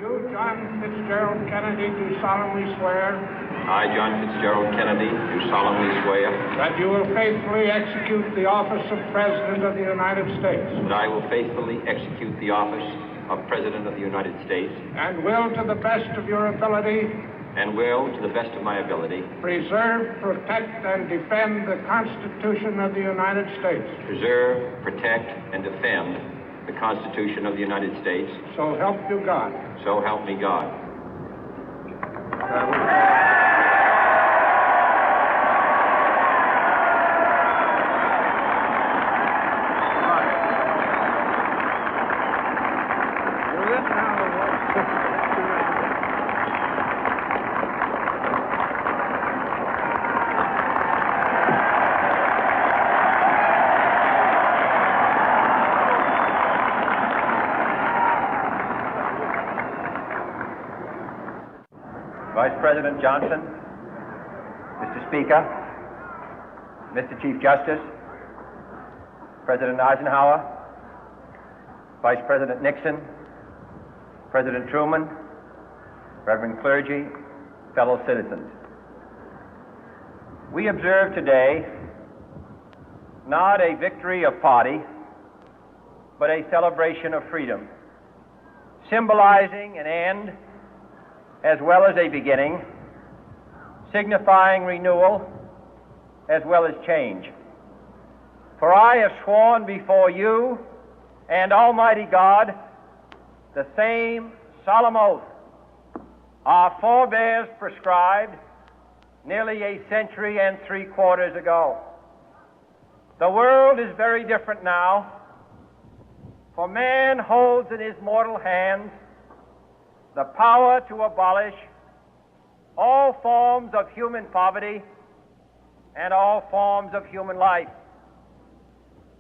You, John Fitzgerald Kennedy, do solemnly swear. I, John Fitzgerald Kennedy, do solemnly swear. That you will faithfully execute the office of President of the United States. That I will faithfully execute the office of President of the United States. And will, to the best of your ability. And will, to the best of my ability. Preserve, protect, and defend the Constitution of the United States. Preserve, protect, and defend the Constitution of the United States. So help you God. So help me God. Vice President Johnson, Mr. Speaker, Mr. Chief Justice, President Eisenhower, Vice President Nixon, President Truman, Reverend clergy, fellow citizens. We observe today not a victory of party, but a celebration of freedom, symbolizing an end as well as a beginning, signifying renewal as well as change. For I have sworn before you and Almighty God the same solemn oath our forebears prescribed nearly a century and 3/4 ago. The world is very different now, for man holds in his mortal hands the power to abolish all forms of human poverty and all forms of human life.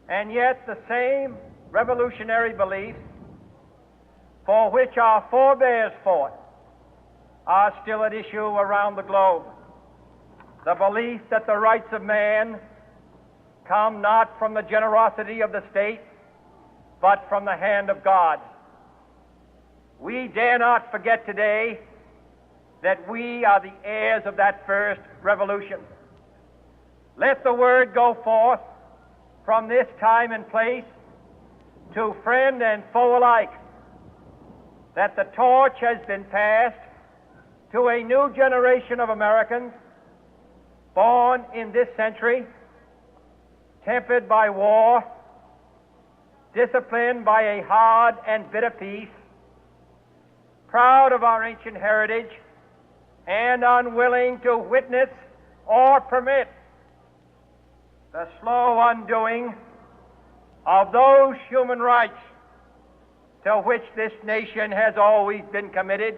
And yet the same revolutionary beliefs for which our forebears fought are still at issue around the globe. The belief that the rights of man come not from the generosity of the state, but from the hand of God. We dare not forget today that we are the heirs of that first revolution. Let the word go forth from this time and place to friend and foe alike that the torch has been passed to a new generation of Americans born in this century, tempered by war, disciplined by a hard and bitter peace, proud of our ancient heritage, and unwilling to witness or permit the slow undoing of those human rights to which this nation has always been committed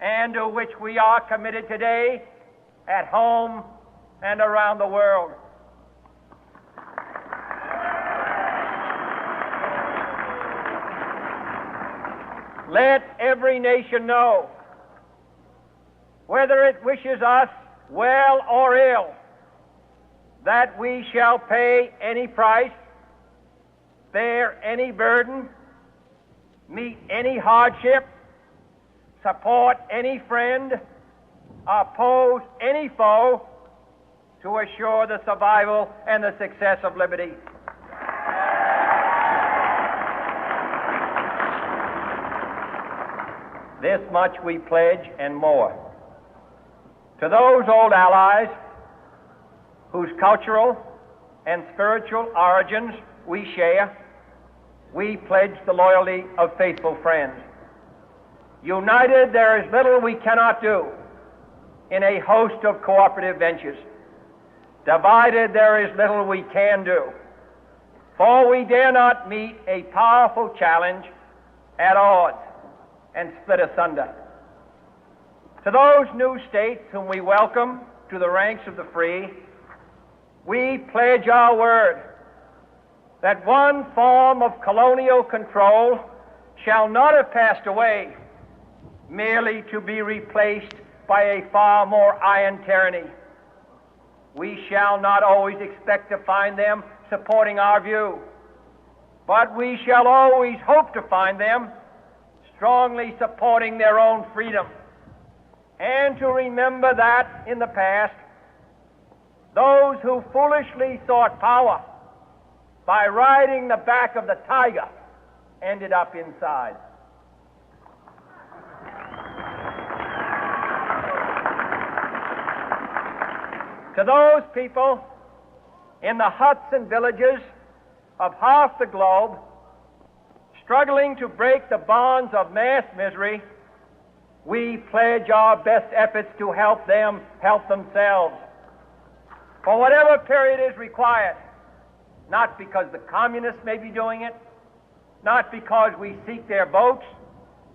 and to which we are committed today at home and around the world. Let every nation know, whether it wishes us well or ill, that we shall pay any price, bear any burden, meet any hardship, support any friend, oppose any foe to assure the survival and the success of liberty. This much we pledge and more. To those old allies whose cultural and spiritual origins we share, we pledge the loyalty of faithful friends. United, there is little we cannot do in a host of cooperative ventures. Divided, there is little we can do, for we dare not meet a powerful challenge at odds and split asunder. To those new states whom we welcome to the ranks of the free, we pledge our word that one form of colonial control shall not have passed away merely to be replaced by a far more iron tyranny. We shall not always expect to find them supporting our view, but we shall always hope to find them strongly supporting their own freedom, and to remember that in the past, those who foolishly sought power by riding the back of the tiger ended up inside. To those people in the huts and villages of half the globe struggling to break the bonds of mass misery, we pledge our best efforts to help them help themselves for whatever period is required, not because the communists may be doing it, not because we seek their votes,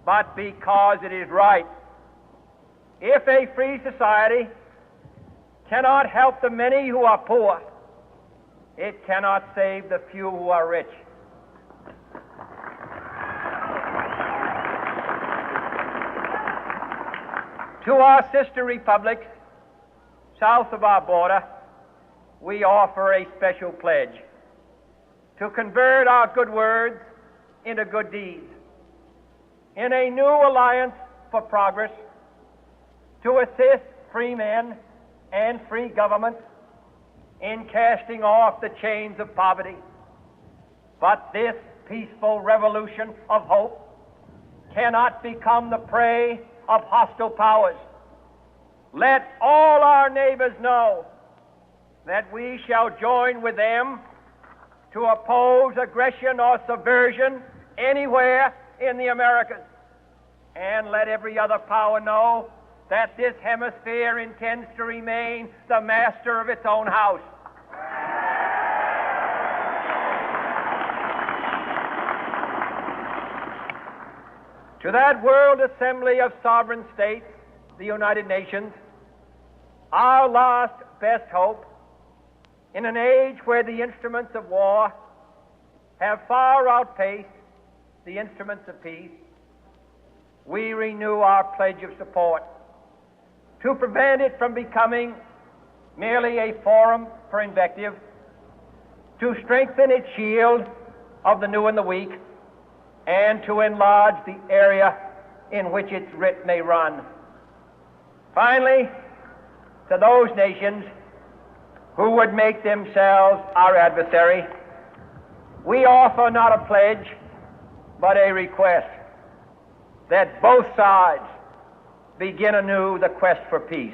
but because it is right. If a free society cannot help the many who are poor, it cannot save the few who are rich. To our sister republics south of our border, we offer a special pledge to convert our good words into good deeds, in a new alliance for progress, to assist free men and free governments in casting off the chains of poverty. But this peaceful revolution of hope cannot become the prey of hostile powers. Let all our neighbors know that we shall join with them to oppose aggression or subversion anywhere in the Americas. And let every other power know that this hemisphere intends to remain the master of its own house. To that world assembly of sovereign states, the United Nations, our last best hope, in an age where the instruments of war have far outpaced the instruments of peace, we renew our pledge of support to prevent it from becoming merely a forum for invective, to strengthen its shield of the new and the weak, and to enlarge the area in which its writ may run. Finally, to those nations who would make themselves our adversary, we offer not a pledge, but a request that both sides begin anew the quest for peace.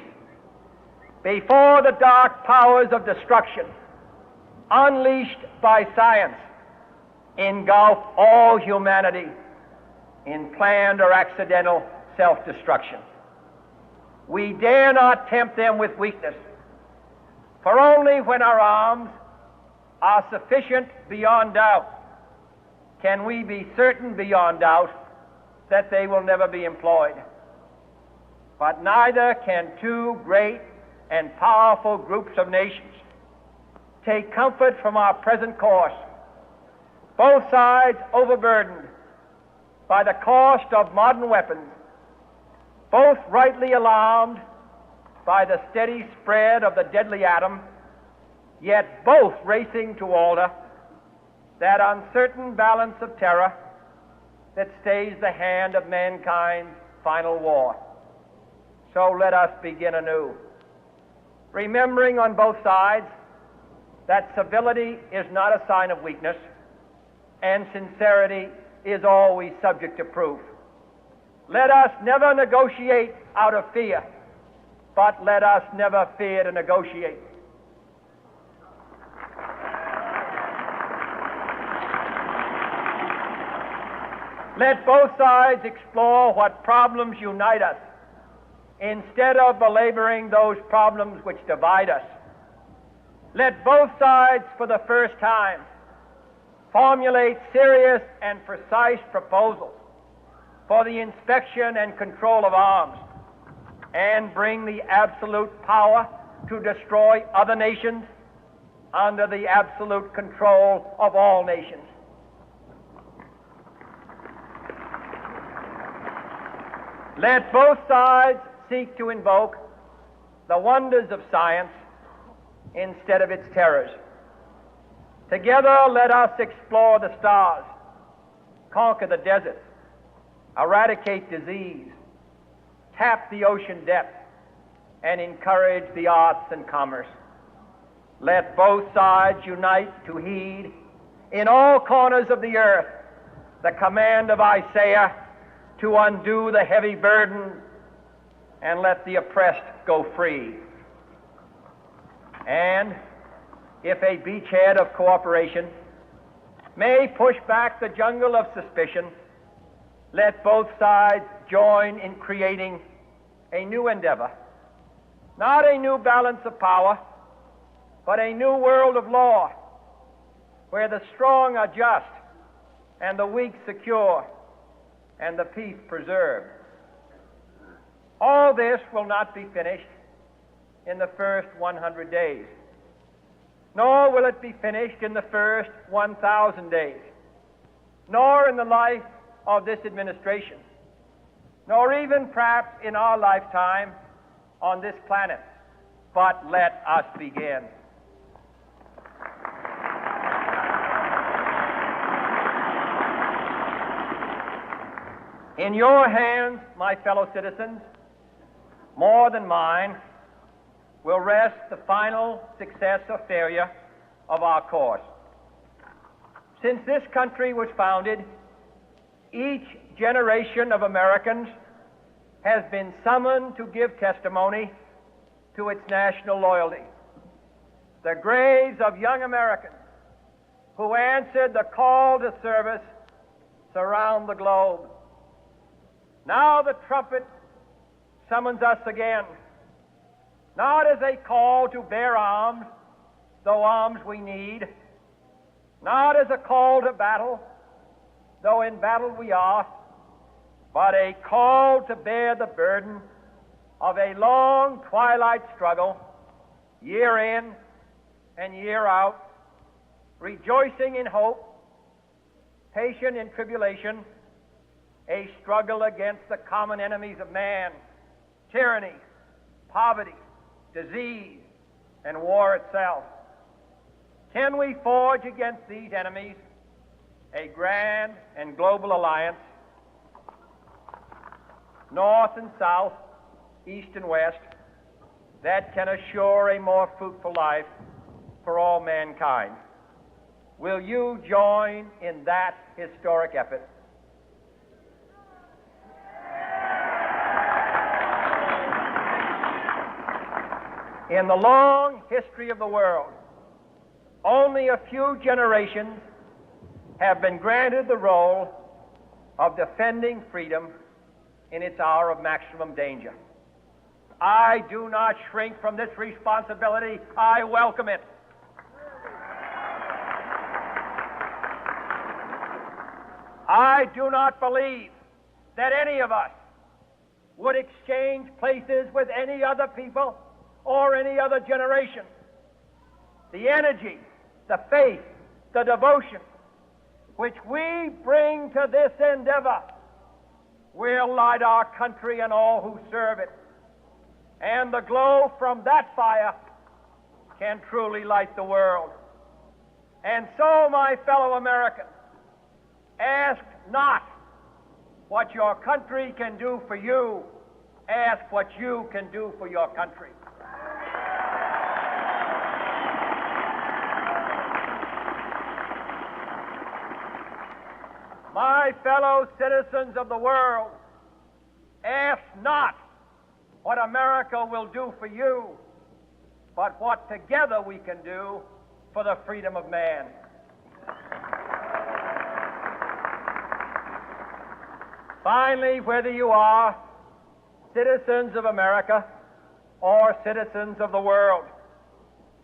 Before the dark powers of destruction, unleashed by science, engulf all humanity in planned or accidental self-destruction, we dare not tempt them with weakness, for only when our arms are sufficient beyond doubt can we be certain beyond doubt that they will never be employed. But neither can two great and powerful groups of nations take comfort from our present course, both sides overburdened by the cost of modern weapons, both rightly alarmed by the steady spread of the deadly atom, yet both racing to alter that uncertain balance of terror that stays the hand of mankind's final war. So let us begin anew, remembering on both sides that civility is not a sign of weakness, and sincerity is always subject to proof. Let us never negotiate out of fear, but let us never fear to negotiate. Let both sides explore what problems unite us, instead of belaboring those problems which divide us. Let both sides, for the first time, formulate serious and precise proposals for the inspection and control of arms, and bring the absolute power to destroy other nations under the absolute control of all nations. Let both sides seek to invoke the wonders of science instead of its terrors. Together, let us explore the stars, conquer the deserts, eradicate disease, tap the ocean depths, and encourage the arts and commerce. Let both sides unite to heed in all corners of the earth the command of Isaiah to undo the heavy burden and let the oppressed go free. And if a beachhead of cooperation may push back the jungle of suspicion, let both sides join in creating a new endeavor, not a new balance of power, but a new world of law, where the strong are just and the weak secure and the peace preserved. All this will not be finished in the first 100 days, nor will it be finished in the first 1,000 days, nor in the life of this administration, nor even perhaps in our lifetime on this planet. But let us begin. In your hands, my fellow citizens, more than mine, will rest the final success or failure of our course. Since this country was founded, each generation of Americans has been summoned to give testimony to its national loyalty. The graves of young Americans who answered the call to service surround the globe. Now the trumpet summons us again, not as a call to bear arms, though arms we need, not as a call to battle, though in battle we are, but a call to bear the burden of a long twilight struggle, year in and year out, rejoicing in hope, patient in tribulation, a struggle against the common enemies of man, tyranny, poverty, disease, and war itself. Can we forge against these enemies a grand and global alliance, north and south, east and west, that can assure a more fruitful life for all mankind? Will you join in that historic effort? In the long history of the world, only a few generations have been granted the role of defending freedom in its hour of maximum danger. I do not shrink from this responsibility. I welcome it. I do not believe that any of us would exchange places with any other people or any other generation. The energy, the faith, the devotion which we bring to this endeavor will light our country and all who serve it. And the glow from that fire can truly light the world. And so, my fellow Americans, ask not what your country can do for you, ask what you can do for your country. My fellow citizens of the world, ask not what America will do for you, but what together we can do for the freedom of man. Finally, whether you are citizens of America or citizens of the world,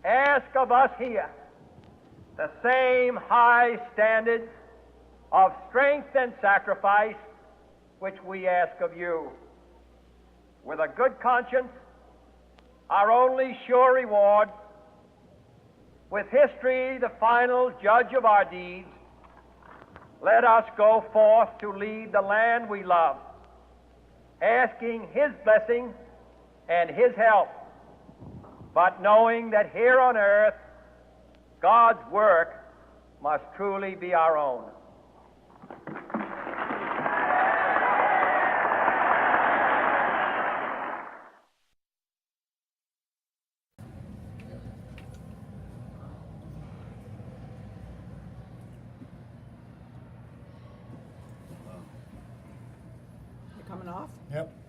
ask of us here the same high standards of strength and sacrifice which we ask of you. With a good conscience, our only sure reward, with history the final judge of our deeds, let us go forth to lead the land we love, asking His blessing and His help, but knowing that here on earth God's work must truly be our own. coming off? Yep.